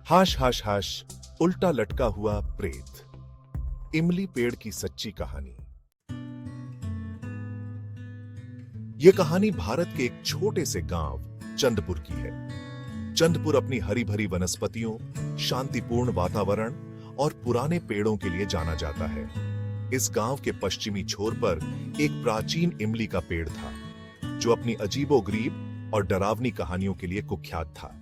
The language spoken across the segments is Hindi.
हाश हाश हाश, उल्टा लटका हुआ प्रेत। इमली पेड़ की सच्ची कहानी। यह कहानी भारत के एक छोटे से गांव चंदपुर की है। चंदपुर अपनी हरी भरी वनस्पतियों, शांतिपूर्ण वातावरण और पुराने पेड़ों के लिए जाना जाता है। इस गांव के पश्चिमी छोर पर एक प्राचीन इमली का पेड़ था, जो अपनी अजीबोगरीब और डरावनी कहानियों के लिए कुख्यात था।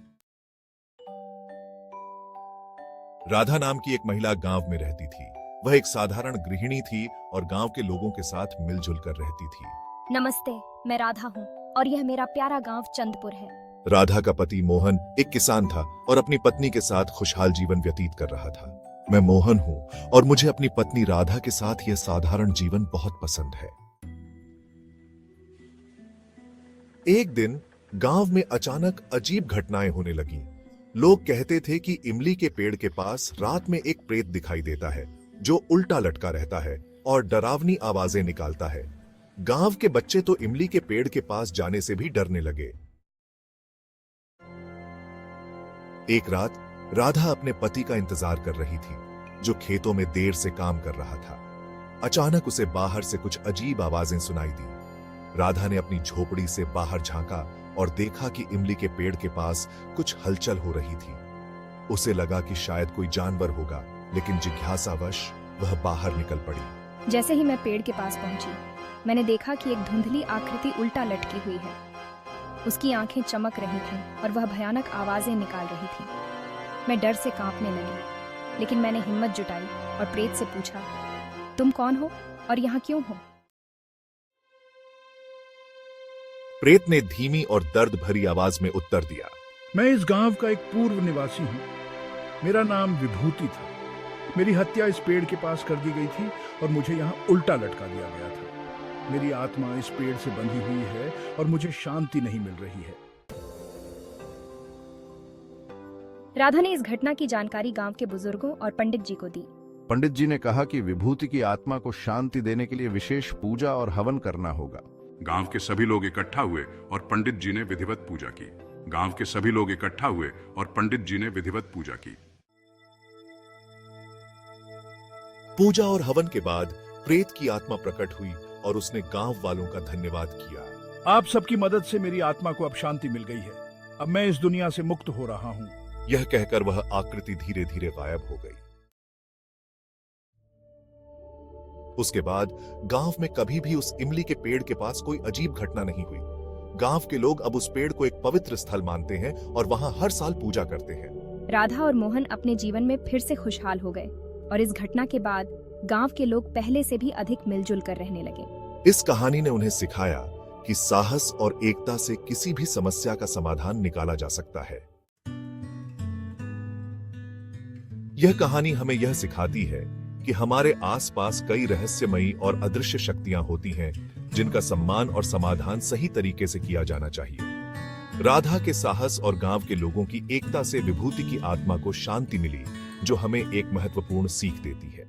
राधा नाम की एक महिला गांव में रहती थी। वह एक साधारण गृहिणी थी और गांव के लोगों के साथ मिलजुल कर रहती थी। नमस्ते, मैं राधा हूँ और यह मेरा प्यारा गांव चंदपुर है। राधा का पति मोहन एक किसान था और अपनी पत्नी के साथ खुशहाल जीवन व्यतीत कर रहा था। मैं मोहन हूँ और मुझे अपनी पत्नी राधा के साथ यह साधारण जीवन बहुत पसंद है। एक दिन गांव में अचानक अजीब घटनाएं होने लगीं। लोग कहते थे कि इमली के पेड़ के पास रात में एक प्रेत दिखाई देता है, जो उल्टा लटका रहता है और डरावनी आवाजें निकालता है। गांव के बच्चे तो इमली के पेड़ के पास जाने से भी डरने लगे। एक रात राधा अपने पति का इंतजार कर रही थी, जो खेतों में देर से काम कर रहा था। अचानक उसे बाहर से कुछ अजीब आवाजें सुनाई दी। राधा ने अपनी झोपड़ी से बाहर झांका और देखा कि इमली के पेड़ के पास कुछ हलचल हो रही थी। उसे लगा कि शायद कोई जानवर होगा, लेकिन जिज्ञासावश वह बाहर निकल पड़ी। जैसे ही मैं पेड़ के पास पहुंची, मैंने देखा कि एक धुंधली आकृति उल्टा लटकी हुई है। उसकी आंखें चमक रही थीं और वह भयानक आवाजें निकाल रही थी। मैं डर से कांपने लगी, लेकिन मैंने हिम्मत जुटाई और प्रेत से पूछा, तुम कौन हो और यहाँ क्यों हो? प्रेत ने धीमी और दर्द भरी आवाज में उत्तर दिया, मैं इस गांव का एक पूर्व निवासी हूँ। मेरा नाम विभूति था। मेरी हत्या इस पेड़ के पास कर दी गई थी और मुझे यहाँ उल्टा लटका दिया गया था। मेरी आत्मा इस पेड़ से बंधी हुई है और मुझे शांति नहीं मिल रही है। राधा ने इस घटना की जानकारी गांव के बुजुर्गों और पंडित जी को दी। पंडित जी ने कहा कि विभूति की आत्मा को शांति देने के लिए विशेष पूजा और हवन करना होगा। गांव के सभी लोग इकट्ठा हुए और पंडित जी ने विधिवत पूजा की। गांव के सभी लोग इकट्ठा हुए और पंडित जी ने विधिवत पूजा की। पूजा और हवन के बाद प्रेत की आत्मा प्रकट हुई और उसने गांव वालों का धन्यवाद किया। आप सबकी मदद से मेरी आत्मा को अब शांति मिल गई है। अब मैं इस दुनिया से मुक्त हो रहा हूँ। यह कहकर वह आकृति धीरे धीरे गायब हो गई। उसके बाद गांव में कभी भी उस इमली के पेड़ के पास कोई अजीब घटना नहीं हुई। गांव के लोग अब उस पेड़ को एक पवित्र स्थल मानते हैं और वहां हर साल पूजा करते हैं। राधा और मोहन अपने जीवन में फिर से खुशहाल हो गए और इस घटना के बाद गांव के लोग पहले से भी अधिक मिलजुल कर रहने लगे। इस कहानी ने उन्हें सिखाया कि साहस और एकता से किसी भी समस्या का समाधान निकाला जा सकता है। यह कहानी हमें यह सिखाती है कि हमारे आसपास कई रहस्यमयी और अदृश्य शक्तियां होती हैं, जिनका सम्मान और समाधान सही तरीके से किया जाना चाहिए। राधा के साहस और गांव के लोगों की एकता से विभूति की आत्मा को शांति मिली, जो हमें एक महत्वपूर्ण सीख देती है।